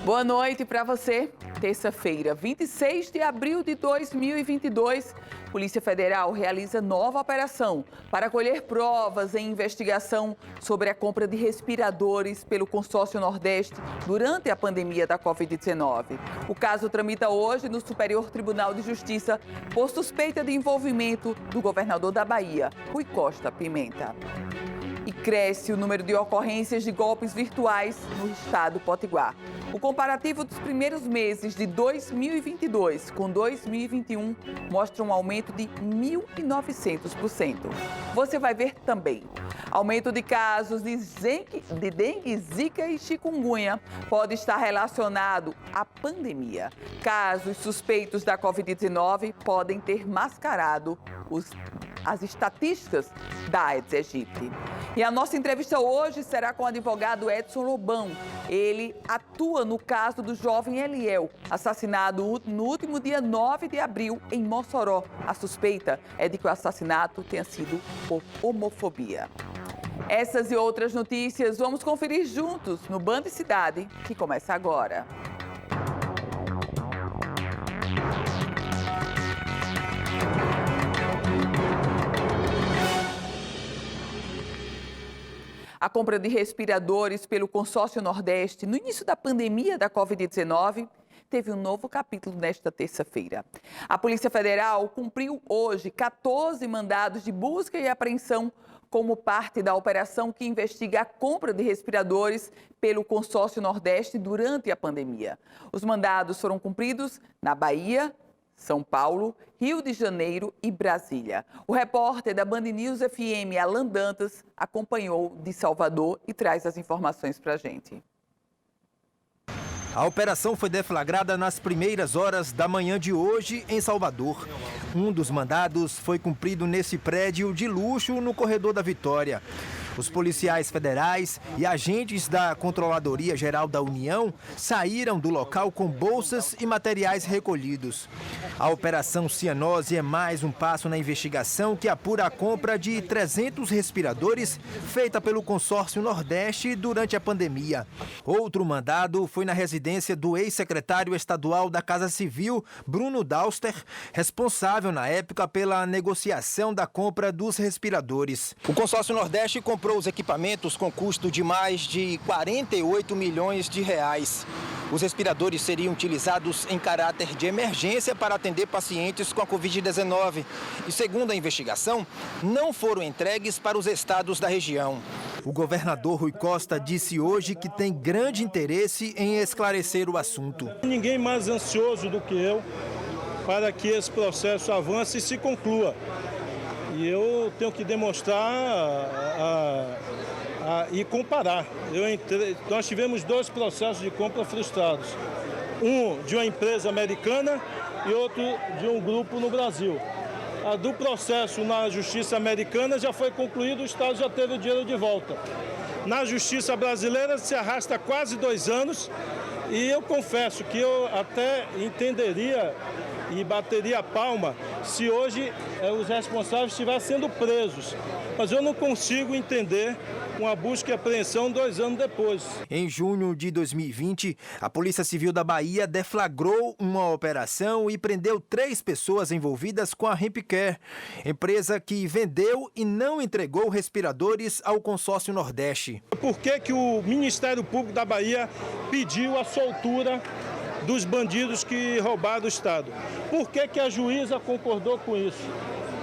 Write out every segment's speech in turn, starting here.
Boa noite para você. Terça-feira, 26 de abril de 2022, Polícia Federal realiza nova operação para colher provas em investigação sobre a compra de respiradores pelo Consórcio Nordeste durante a pandemia da Covid-19. O caso tramita hoje no Superior Tribunal de Justiça por suspeita de envolvimento do governador da Bahia, Rui Costa Pimenta. E cresce o número de ocorrências de golpes virtuais no estado Potiguar. O comparativo dos primeiros meses de 2022 com 2021 mostra um aumento de 1.900%. Você vai ver também. Aumento de casos de dengue, zika e chikungunya pode estar relacionado à pandemia. Casos suspeitos da Covid-19 podem ter mascarado as estatísticas da Aedes aegypti. E a nossa entrevista hoje será com o advogado Edson Lobão. Ele atua no caso do jovem Eliel, assassinado no último dia 9 de abril em Mossoró. A suspeita é de que o assassinato tenha sido por homofobia. Essas e outras notícias vamos conferir juntos no Band Cidade, que começa agora. A compra de respiradores pelo Consórcio Nordeste no início da pandemia da Covid-19 teve um novo capítulo nesta terça-feira. A Polícia Federal cumpriu hoje 14 mandados de busca e apreensão como parte da operação que investiga a compra de respiradores pelo Consórcio Nordeste durante a pandemia. Os mandados foram cumpridos na Bahia, São Paulo, Rio de Janeiro e Brasília. O repórter da Band News FM, Alan Dantas, acompanhou de Salvador e traz as informações para a gente. A operação foi deflagrada nas primeiras horas da manhã de hoje em Salvador. Um dos mandados foi cumprido nesse prédio de luxo no Corredor da Vitória. Os policiais federais e agentes da Controladoria Geral da União saíram do local com bolsas e materiais recolhidos. A Operação Cianose é mais um passo na investigação que apura a compra de 300 respiradores feita pelo Consórcio Nordeste durante a pandemia. Outro mandado foi na residência do ex-secretário estadual da Casa Civil, Bruno Dauster, responsável na época pela negociação da compra dos respiradores. O Consórcio Nordeste comprou os equipamentos com custo de mais de 48 milhões de reais. Os respiradores seriam utilizados em caráter de emergência para atender pacientes com a Covid-19 e, segundo a investigação, não foram entregues para os estados da região. O governador Rui Costa disse hoje que tem grande interesse em esclarecer o assunto. Ninguém mais ansioso do que eu para que esse processo avance e se conclua. E eu tenho que demonstrar e comparar. Nós tivemos 2 processos de compra frustrados. Um de uma empresa americana e outro de um grupo no Brasil. Do processo na justiça americana já foi concluído, o Estado já teve o dinheiro de volta. Na justiça brasileira se arrasta quase 2 anos e eu confesso que eu até entenderia e bateria a palma se hoje os responsáveis estivessem sendo presos. Mas eu não consigo entender uma busca e apreensão 2 anos depois. Em junho de 2020, a Polícia Civil da Bahia deflagrou uma operação e prendeu 3 pessoas envolvidas com a Hempcare, empresa que vendeu e não entregou respiradores ao Consórcio Nordeste. Por que o Ministério Público da Bahia pediu a soltura dos bandidos que roubaram o Estado? Por que a juíza concordou com isso?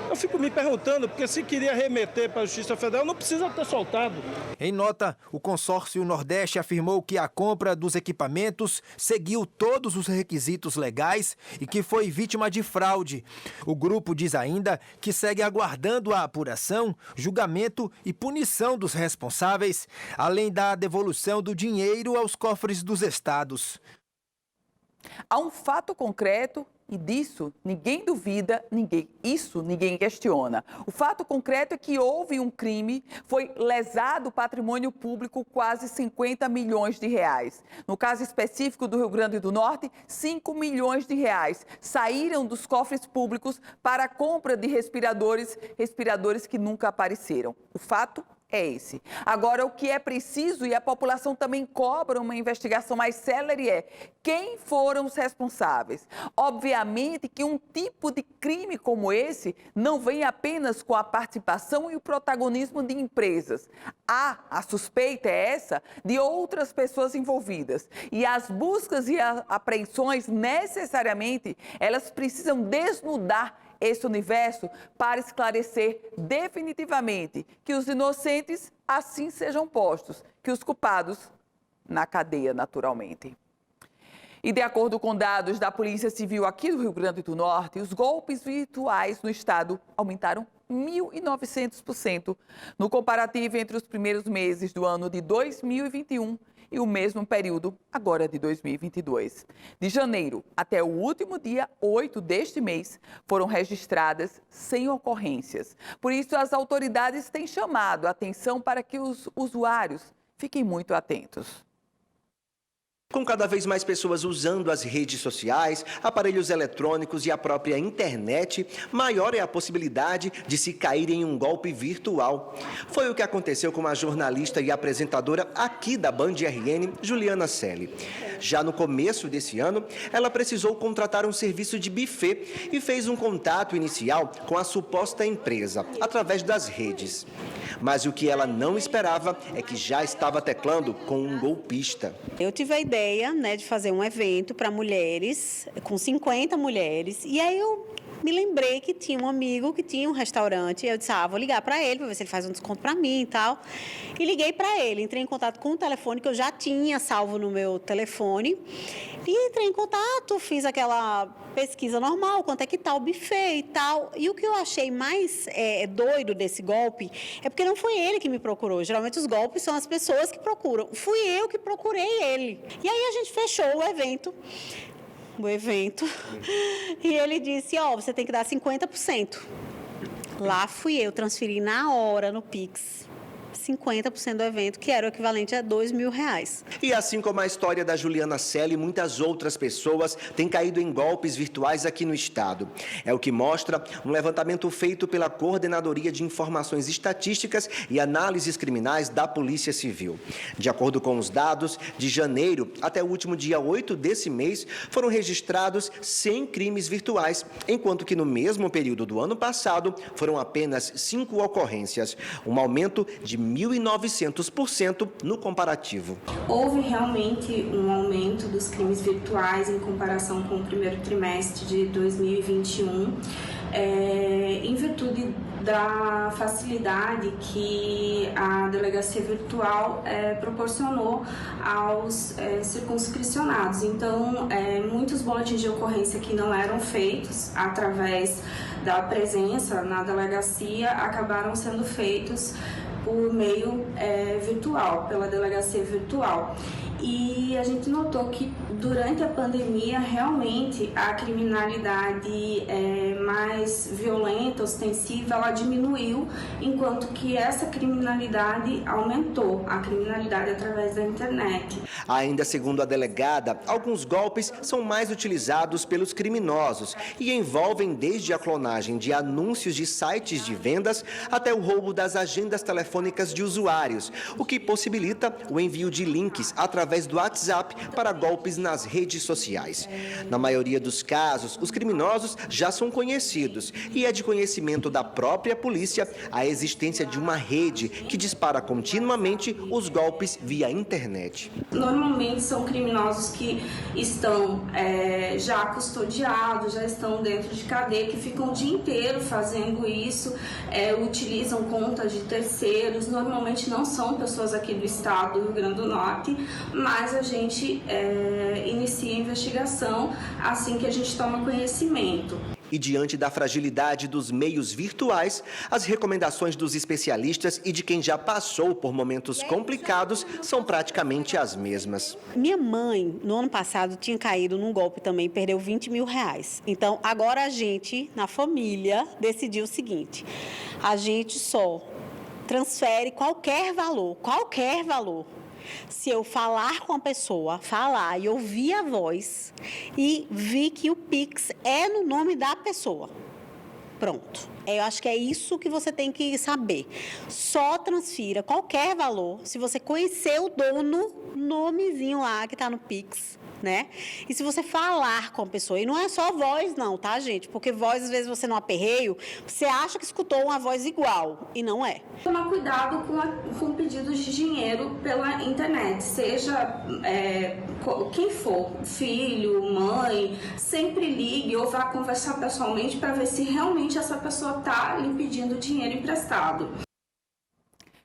Eu fico me perguntando, porque se queria remeter para a Justiça Federal, não precisa ter soltado. Em nota, o Consórcio Nordeste afirmou que a compra dos equipamentos seguiu todos os requisitos legais e que foi vítima de fraude. O grupo diz ainda que segue aguardando a apuração, julgamento e punição dos responsáveis, além da devolução do dinheiro aos cofres dos estados. Há um fato concreto e disso ninguém duvida, ninguém questiona. O fato concreto é que houve um crime, foi lesado o patrimônio público quase 50 milhões de reais. No caso específico do Rio Grande do Norte, 5 milhões de reais saíram dos cofres públicos para a compra de respiradores que nunca apareceram. O fato é esse. Agora, o que é preciso, e a população também cobra uma investigação mais célere, é quem foram os responsáveis. Obviamente que um tipo de crime como esse não vem apenas com a participação e o protagonismo de empresas. A suspeita é essa de outras pessoas envolvidas. E as buscas e apreensões, necessariamente, elas precisam desnudar esse universo para esclarecer definitivamente que os inocentes assim sejam postos, que os culpados na cadeia, naturalmente. E de acordo com dados da Polícia Civil aqui do Rio Grande do Norte, os golpes virtuais no estado aumentaram 1.900% no comparativo entre os primeiros meses do ano de 2021 e o mesmo período agora de 2022. De janeiro até o último dia 8 deste mês, foram registradas 100 ocorrências. Por isso, as autoridades têm chamado a atenção para que os usuários fiquem muito atentos. Com cada vez mais pessoas usando as redes sociais, aparelhos eletrônicos e a própria internet, maior é a possibilidade de se cair em um golpe virtual. Foi o que aconteceu com a jornalista e apresentadora aqui da Band RN, Juliana Selle. Já no começo desse ano, ela precisou contratar um serviço de buffet e fez um contato inicial com a suposta empresa, através das redes. Mas o que ela não esperava é que já estava teclando com um golpista. Eu tive a ideia, de fazer um evento para mulheres, com 50 mulheres, e aí eu me lembrei que tinha um amigo que tinha um restaurante, e eu disse, vou ligar para ele, para ver se ele faz um desconto para mim e tal. E liguei para ele, entrei em contato com o telefone que eu já tinha salvo no meu telefone, e entrei em contato, fiz aquela pesquisa normal, quanto é que tá o buffet e tal. E o que eu achei mais doido desse golpe é porque não foi ele que me procurou. Geralmente os golpes são as pessoas que procuram. Fui eu que procurei ele. E aí a gente fechou o evento. E ele disse, você tem que dar 50%. Lá fui eu, transferi na hora no Pix 50% do evento, que era o equivalente a R$2.000. E assim como a história da Juliana Selle, muitas outras pessoas têm caído em golpes virtuais aqui no estado. É o que mostra um levantamento feito pela Coordenadoria de Informações Estatísticas e Análises Criminais da Polícia Civil. De acordo com os dados, de janeiro até o último dia 8 desse mês, foram registrados 100 crimes virtuais, enquanto que no mesmo período do ano passado foram apenas 5 ocorrências, um aumento de 1.900% no comparativo. Houve realmente um aumento dos crimes virtuais em comparação com o primeiro trimestre de 2021, em virtude da facilidade que a delegacia virtual proporcionou aos circunscricionados. Então, muitos boletins de ocorrência que não eram feitos através da presença na delegacia acabaram sendo feitos por meio virtual, pela delegacia virtual. E a gente notou que durante a pandemia, realmente, a criminalidade mais violenta, ostensiva, ela diminuiu, enquanto que essa criminalidade aumentou, a criminalidade através da internet. Ainda segundo a delegada, alguns golpes são mais utilizados pelos criminosos e envolvem desde a clonagem de anúncios de sites de vendas até o roubo das agendas telefônicas de usuários, o que possibilita o envio de links através do WhatsApp para golpes nas redes sociais. Na maioria dos casos, os criminosos já são conhecidos e é de conhecimento da própria polícia a existência de uma rede que dispara continuamente os golpes via internet. Normalmente são criminosos que estão já custodiados, já estão dentro de cadeia, que ficam o dia inteiro fazendo isso, utilizam contas de terceiros, normalmente não são pessoas aqui do estado do Rio Grande do Norte, mas a gente inicia a investigação assim que a gente toma conhecimento. E diante da fragilidade dos meios virtuais, as recomendações dos especialistas e de quem já passou por momentos complicados são praticamente as mesmas. Minha mãe, no ano passado, tinha caído num golpe também, perdeu R$20 mil. Então, agora a gente, na família, decidiu o seguinte: a gente só transfere qualquer valor. Se eu falar com a pessoa, e ouvir a voz e vi que o Pix é no nome da pessoa. Pronto. Eu acho que é isso que você tem que saber. Só transfira qualquer valor se você conhecer o dono, nomezinho lá que está no Pix, né? E se você falar com a pessoa, e não é só voz não, tá, gente? Porque voz, às vezes, você no aperreio, você acha que escutou uma voz igual, e não é. Tomar cuidado com pedidos de dinheiro pela internet, seja quem for, filho, mãe, sempre ligue ou vá conversar pessoalmente para ver se realmente essa pessoa está lhe pedindo dinheiro emprestado.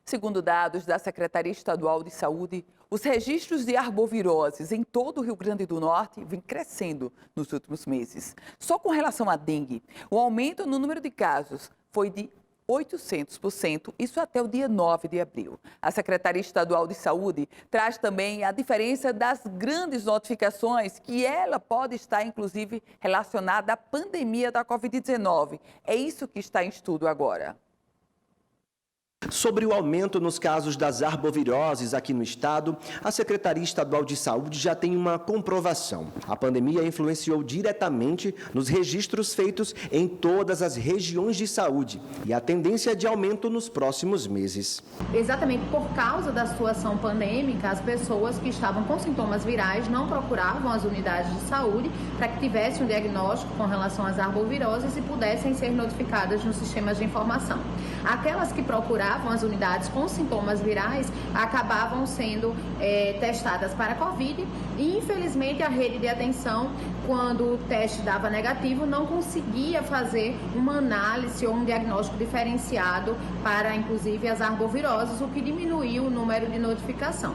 Segundo dados da Secretaria Estadual de Saúde, os registros de arboviroses em todo o Rio Grande do Norte vêm crescendo nos últimos meses. Só com relação à dengue, o aumento no número de casos foi de 800%, isso até o dia 9 de abril. A Secretaria Estadual de Saúde traz também a diferença das grandes notificações, que ela pode estar, inclusive, relacionada à pandemia da Covid-19. É isso que está em estudo agora. Sobre o aumento nos casos das arboviroses aqui no estado, a Secretaria Estadual de Saúde já tem uma comprovação. A pandemia influenciou diretamente nos registros feitos em todas as regiões de saúde e a tendência é de aumento nos próximos meses. Exatamente por causa da situação pandêmica, as pessoas que estavam com sintomas virais não procuravam as unidades de saúde para que tivessem um diagnóstico com relação às arboviroses e pudessem ser notificadas nos sistemas de informação. Aquelas que procuravam as unidades com sintomas virais acabavam sendo testadas para a Covid e, infelizmente, a rede de atenção, quando o teste dava negativo, não conseguia fazer uma análise ou um diagnóstico diferenciado para, inclusive, as arboviroses, o que diminuiu o número de notificação.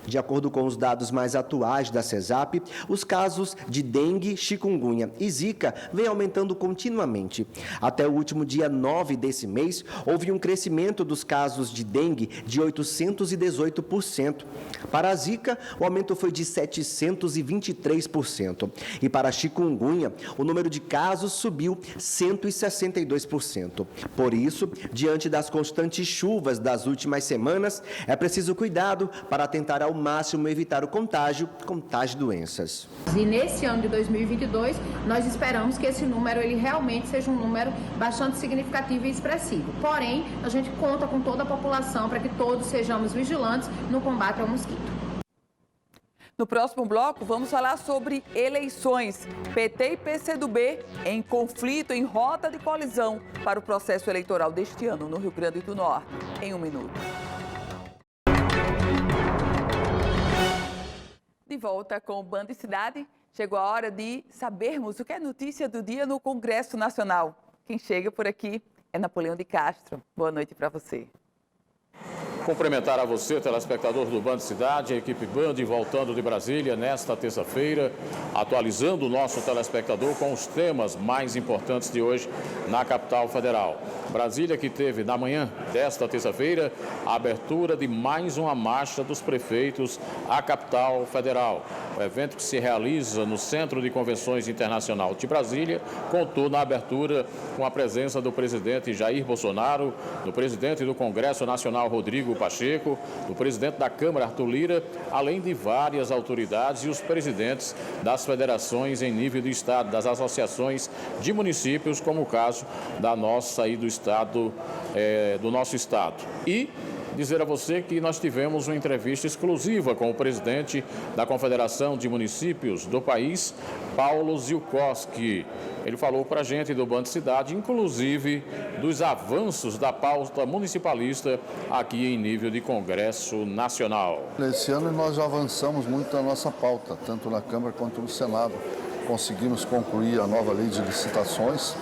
De acordo com os dados mais atuais da CESAP, os casos de dengue, chikungunya e zika vêm aumentando continuamente. Até o último dia 9 desse mês, houve um crescimento dos casos de dengue de 818%. Para a zika, o aumento foi de 723%. E para a chikungunya, o número de casos subiu 162%. Por isso, diante das constantes chuvas das últimas semanas, é preciso cuidado para tentar ao máximo evitar o contágio de doenças. E nesse ano de 2022, nós esperamos que esse número ele realmente seja um número bastante significativo e expressivo. Porém, a gente conta com toda a população para que todos sejamos vigilantes no combate ao mosquito. No próximo bloco, vamos falar sobre eleições. PT e PCdoB em conflito, em rota de colisão para o processo eleitoral deste ano no Rio Grande do Norte. Em um minuto. De volta com o Band Cidade, chegou a hora de sabermos o que é notícia do dia no Congresso Nacional. Quem chega por aqui é Napoleão de Castro. Boa noite para você. Cumprimentar a você, telespectador do Band Cidade, a equipe Band voltando de Brasília nesta terça-feira, atualizando o nosso telespectador com os temas mais importantes de hoje na capital federal. Brasília que teve na manhã desta terça-feira a abertura de mais uma marcha dos prefeitos à capital federal. O evento que se realiza no Centro de Convenções Internacional de Brasília contou na abertura com a presença do presidente Jair Bolsonaro, do presidente do Congresso Nacional Rodrigo Pacheco, do presidente da Câmara Arthur Lira, além de várias autoridades e os presidentes das federações em nível do estado, das associações de municípios, como o caso da nossa aí do estado, do nosso estado. E dizer a você que nós tivemos uma entrevista exclusiva com o presidente da Confederação de Municípios do país, Paulo Zilkowski. Ele falou para a gente do Band Cidade, inclusive dos avanços da pauta municipalista aqui em nível de Congresso Nacional. Esse ano nós já avançamos muito na nossa pauta, tanto na Câmara quanto no Senado. Conseguimos concluir a nova lei de licitações,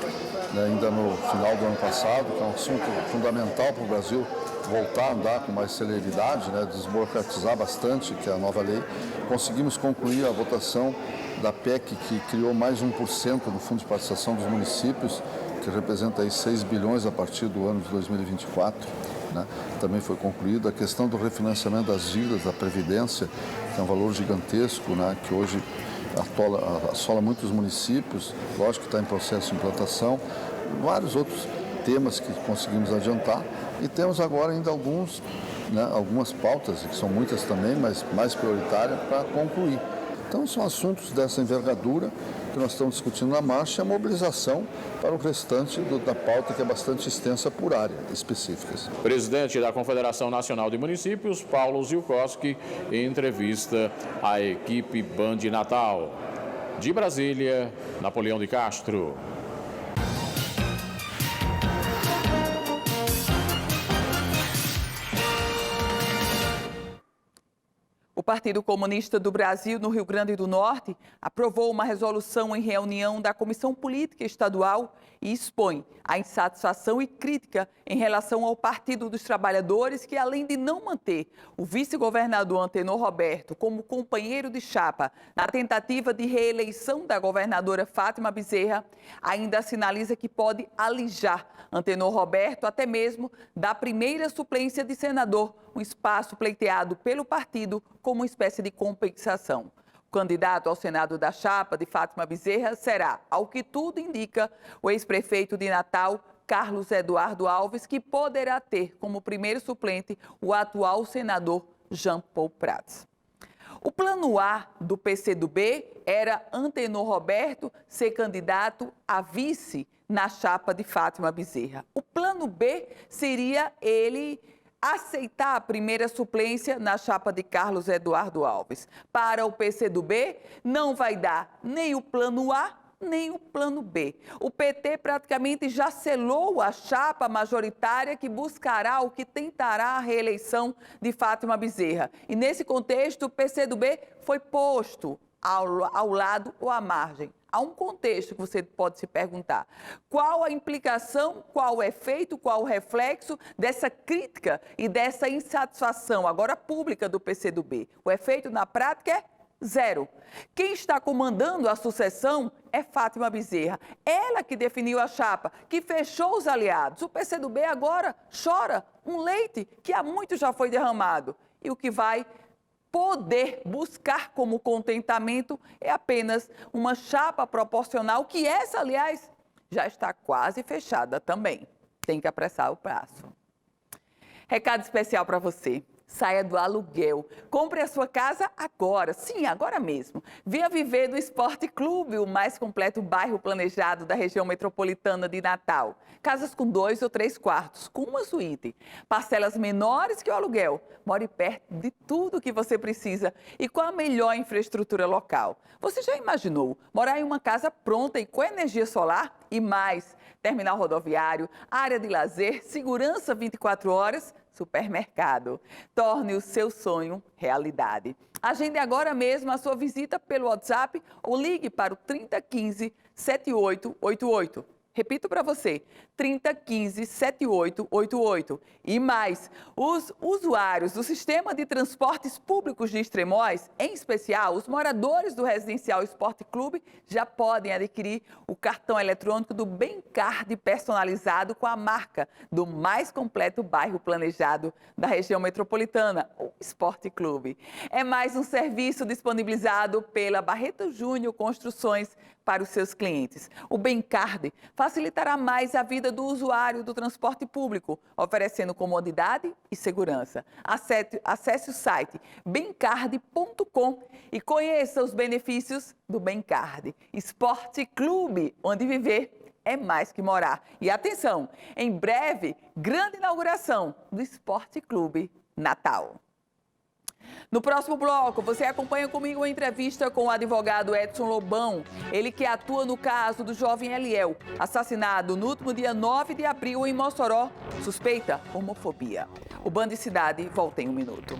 ainda no final do ano passado, que é um assunto fundamental para o Brasil voltar a andar com mais celeridade, desburocratizar bastante, que é a nova lei. Conseguimos concluir a votação da PEC, que criou mais 1% no Fundo de Participação dos Municípios, que representa aí 6 bilhões a partir do ano de 2024. Também foi concluída a questão do refinanciamento das dívidas da Previdência, que é um valor gigantesco, que hoje assola muitos municípios, lógico que está em processo de implantação, vários outros temas que conseguimos adiantar e temos agora ainda algumas pautas, que são muitas também, mas mais prioritárias, para concluir. Então, são assuntos dessa envergadura que nós estamos discutindo na marcha e a mobilização para o restante da pauta, que é bastante extensa por área específicas. Presidente da Confederação Nacional de Municípios, Paulo Zilkowski, em entrevista à equipe Band Natal. De Brasília, Napoleão de Castro. O Partido Comunista do Brasil, no Rio Grande do Norte, aprovou uma resolução em reunião da Comissão Política Estadual e expõe a insatisfação e crítica em relação ao Partido dos Trabalhadores, que, além de não manter o vice-governador Antenor Roberto como companheiro de chapa na tentativa de reeleição da governadora Fátima Bezerra, ainda sinaliza que pode alijar Antenor Roberto até mesmo da primeira suplência de senador, um espaço pleiteado pelo partido como uma espécie de compensação. O candidato ao Senado da chapa de Fátima Bezerra será, ao que tudo indica, o ex-prefeito de Natal, Carlos Eduardo Alves, que poderá ter como primeiro suplente o atual senador Jean Paul Prats. O plano A do PCdoB era Antenor Roberto ser candidato a vice na chapa de Fátima Bezerra. O plano B seria ele aceitar a primeira suplência na chapa de Carlos Eduardo Alves. Para o PCdoB, não vai dar nem o plano A, nem o plano B. O PT praticamente já selou a chapa majoritária que buscará ou que tentará a reeleição de Fátima Bezerra. E nesse contexto, o PCdoB foi posto ao lado ou à margem. Há um contexto que você pode se perguntar. Qual a implicação, qual o efeito, qual o reflexo dessa crítica e dessa insatisfação, agora pública, do PCdoB? O efeito na prática é zero. Quem está comandando a sucessão é Fátima Bezerra. Ela que definiu a chapa, que fechou os aliados. O PCdoB agora chora um leite que há muito já foi derramado. E o que vai poder buscar como contentamento é apenas uma chapa proporcional, que essa, aliás, já está quase fechada também. Tem que apressar o prazo. Recado especial para você. Saia do aluguel. Compre a sua casa agora. Sim, agora mesmo. Venha viver do Esporte Clube, o mais completo bairro planejado da região metropolitana de Natal. Casas com 2 ou 3 quartos, com uma suíte. Parcelas menores que o aluguel. More perto de tudo que você precisa e com a melhor infraestrutura local. Você já imaginou morar em uma casa pronta e com energia solar? E mais, terminal rodoviário, área de lazer, segurança 24 horas, supermercado. Torne o seu sonho realidade. Agende agora mesmo a sua visita pelo WhatsApp ou ligue para o 3015 7888. Repito para você, 3015 7888. E mais, os usuários do sistema de transportes públicos de Extremóis, em especial os moradores do Residencial Esporte Clube, já podem adquirir o cartão eletrônico do Bemcard personalizado com a marca do mais completo bairro planejado da região metropolitana, o Esporte Clube. É mais um serviço disponibilizado pela Barreto Júnior Construções para os seus clientes. O Bemcard facilitará mais a vida do usuário do transporte público, oferecendo comodidade e segurança. Acesse o site bemcard.com e conheça os benefícios do Bemcard. Esporte Clube, onde viver é mais que morar. E atenção, em breve, grande inauguração do Esporte Clube Natal. No próximo bloco, você acompanha comigo uma entrevista com o advogado Edson Lobão, ele que atua no caso do jovem Eliel, assassinado no último dia 9 de abril em Mossoró, suspeita homofobia. O Band Cidade volta em um minuto.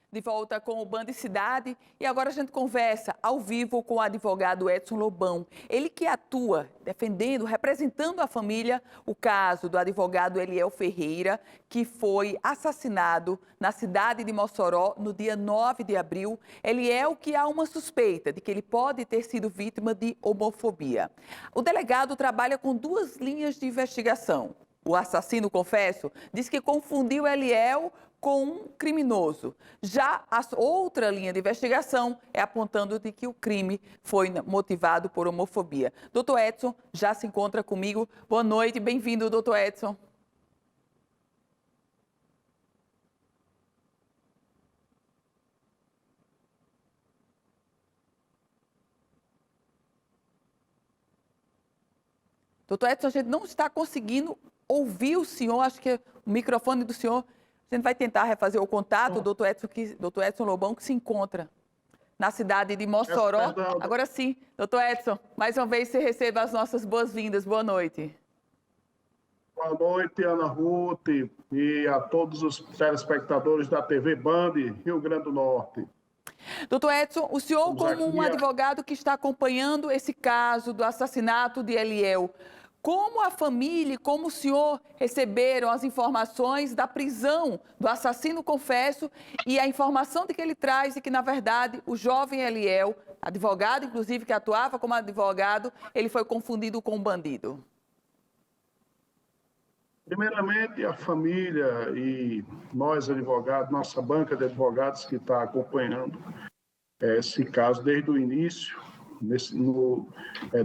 De volta com o Band Cidade e agora a gente conversa ao vivo com o advogado Edson Lobão. Ele que atua defendendo, representando a família, o caso do advogado Eliel Ferreira, que foi assassinado na cidade de Mossoró no dia 9 de abril. Eliel que há uma suspeita de que ele pode ter sido vítima de homofobia. O delegado trabalha com 2 linhas de investigação. O assassino, confesso, diz que confundiu Eliel com um criminoso. Já a outra linha de investigação é apontando de que o crime foi motivado por homofobia. Doutor Edson já se encontra comigo. Boa noite, bem-vindo, doutor Edson. Doutor Edson, a gente não está conseguindo ouvir o senhor, acho que o microfone do senhor, a gente vai tentar refazer o contato, doutor Edson Lobão, que se encontra na cidade de Mossoró. Agora sim, doutor Edson, mais uma vez você receba as nossas boas-vindas. Boa noite. Boa noite, Ana Ruth, e a todos os telespectadores da TV Band Rio Grande do Norte. Doutor Edson, o senhor, como um advogado que está acompanhando esse caso do assassinato de Eliel, como a família, como o senhor receberam as informações da prisão do assassino confesso e a informação de que ele traz de que, na verdade, o jovem Eliel, advogado, inclusive, que atuava como advogado, ele foi confundido com um bandido? Primeiramente, a família e nós, advogados, nossa banca de advogados que está acompanhando esse caso desde o início,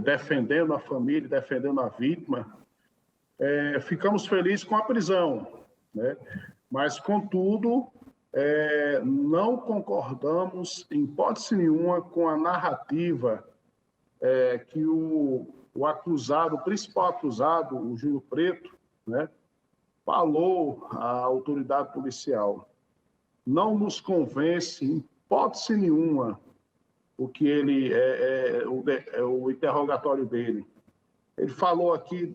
defendendo a família, defendendo a vítima, ficamos felizes com a prisão, né? Mas, contudo, não concordamos, em hipótese nenhuma, com a narrativa que o acusado, o principal acusado, o Júlio Preto, né, falou à autoridade policial. Não nos convence, em hipótese nenhuma, o que ele o interrogatório dele. Ele falou aqui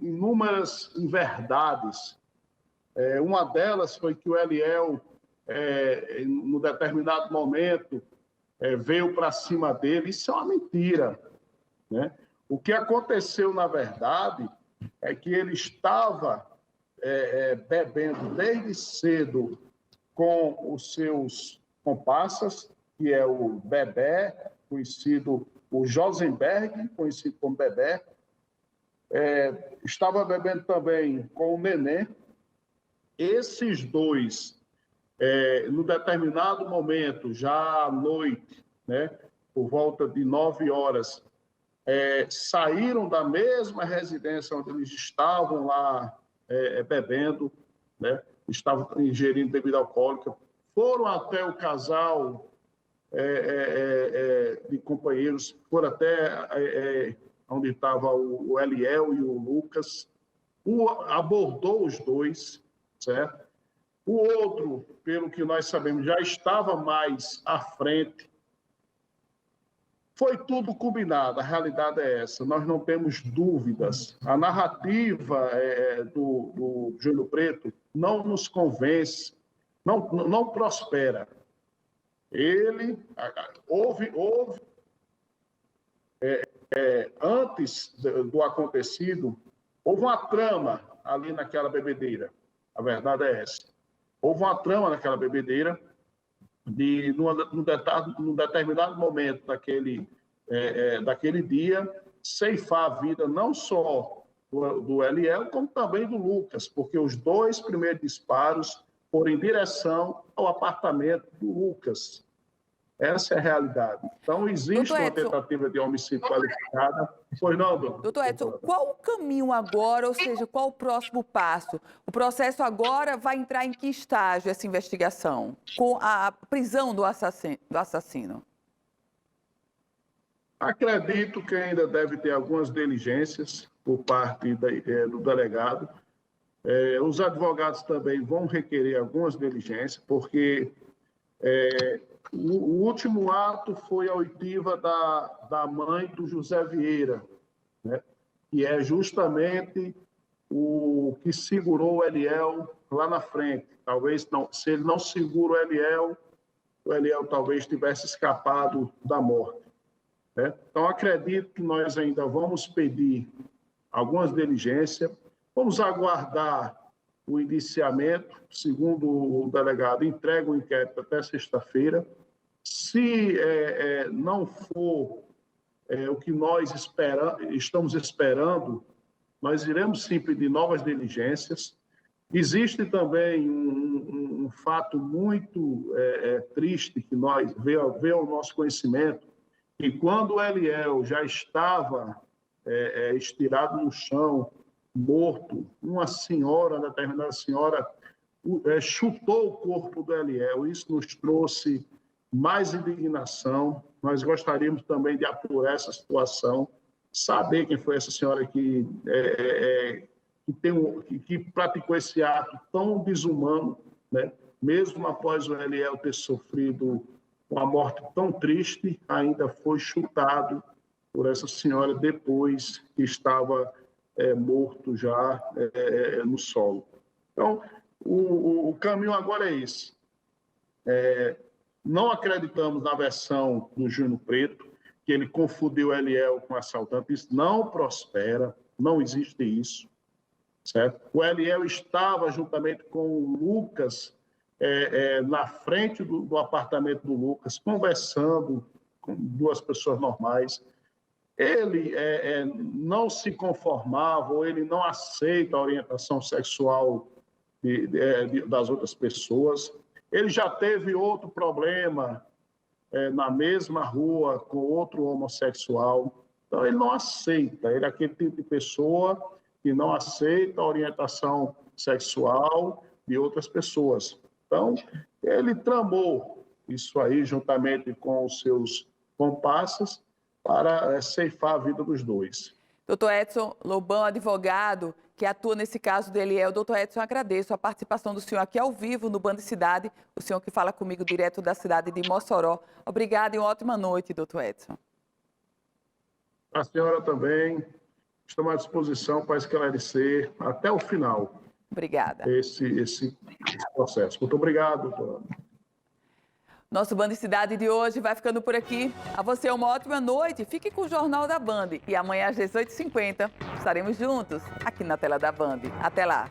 inúmeras inverdades. Uma delas foi que o Eliel, num determinado momento, veio para cima dele. Isso é uma mentira, né? O que aconteceu, na verdade, é que ele estava bebendo desde cedo com os seus comparsas, que é o Bebé, conhecido, o Josenberg, conhecido como Bebé, estava bebendo também com o Nenê. Esses dois, no determinado momento, já à noite, né, por volta de 9 horas, saíram da mesma residência onde eles estavam lá bebendo, né, estavam ingerindo bebida alcoólica, foram até o casal de companheiros, foram até onde estava o Eliel e o Lucas, abordou os dois, certo? O outro, pelo que nós sabemos, já estava mais à frente. Foi tudo combinado, a realidade é essa, nós não temos dúvidas. A narrativa do Júlio Preto não nos convence, não prospera. Antes do acontecido, houve uma trama ali naquela bebedeira, a verdade é essa. Houve uma trama naquela bebedeira, num determinado momento daquele dia, ceifar a vida não só do Eliel, como também do Lucas, porque os dois primeiros disparos foram em direção ao apartamento do Lucas. Essa é a realidade. Então, existe uma tentativa de homicídio qualificada. Pois não, doutor Edson, qual o caminho agora, ou seja, qual o próximo passo? O processo agora vai entrar em que estágio essa investigação? Com a prisão do assassino? Acredito que ainda deve ter algumas diligências por parte do delegado. Os advogados também vão requerer algumas diligências, porque o último ato foi a oitiva da mãe do José Vieira, né? Que é justamente o que segurou o Eliel lá na frente. Talvez, não, se ele não segura o Eliel talvez tivesse escapado da morte, né? Então, acredito que nós ainda vamos pedir algumas diligências, vamos aguardar o indiciamento, segundo o delegado, entrega o inquérito até sexta-feira. Se não for o que nós estamos esperando, nós iremos sim pedir novas diligências. Existe também um fato muito triste que nós veio ao nosso conhecimento, que quando o Eliel já estava estirado no chão, morto, uma determinada senhora, chutou o corpo do Eliel. Isso nos trouxe mais indignação. Nós gostaríamos também de apurar essa situação, saber quem foi essa senhora que praticou esse ato tão desumano, né? Mesmo após o Eliel ter sofrido uma morte tão triste, ainda foi chutado por essa senhora depois que estava morto já no solo. Então, o caminho agora é esse. Não acreditamos na versão do Júnior Preto, que ele confundiu o Eliel com assaltante. Isso não prospera, não existe isso. Certo? O Eliel estava juntamente com o Lucas na frente do apartamento do Lucas, conversando com duas pessoas normais. Ele não se conformava, ou ele não aceita a orientação sexual das outras pessoas. Ele já teve outro problema na mesma rua com outro homossexual. Então, ele não aceita. Ele é aquele tipo de pessoa que não aceita a orientação sexual de outras pessoas. Então, ele tramou isso aí juntamente com os seus comparsas para ceifar a vida dos dois. Doutor Edson Lobão, advogado que atua nesse caso do Eliel. Doutor Edson, agradeço a participação do senhor aqui ao vivo no Band Cidade, o senhor que fala comigo direto da cidade de Mossoró. Obrigada e uma ótima noite, doutor Edson. A senhora também. Estamos à disposição para esclarecer até o final. Obrigada. Esse processo. Muito obrigado, doutora. Nosso Band Cidade de hoje vai ficando por aqui. A você uma ótima noite. Fique com o Jornal da Band. E amanhã às 18h50 estaremos juntos aqui na tela da Band. Até lá.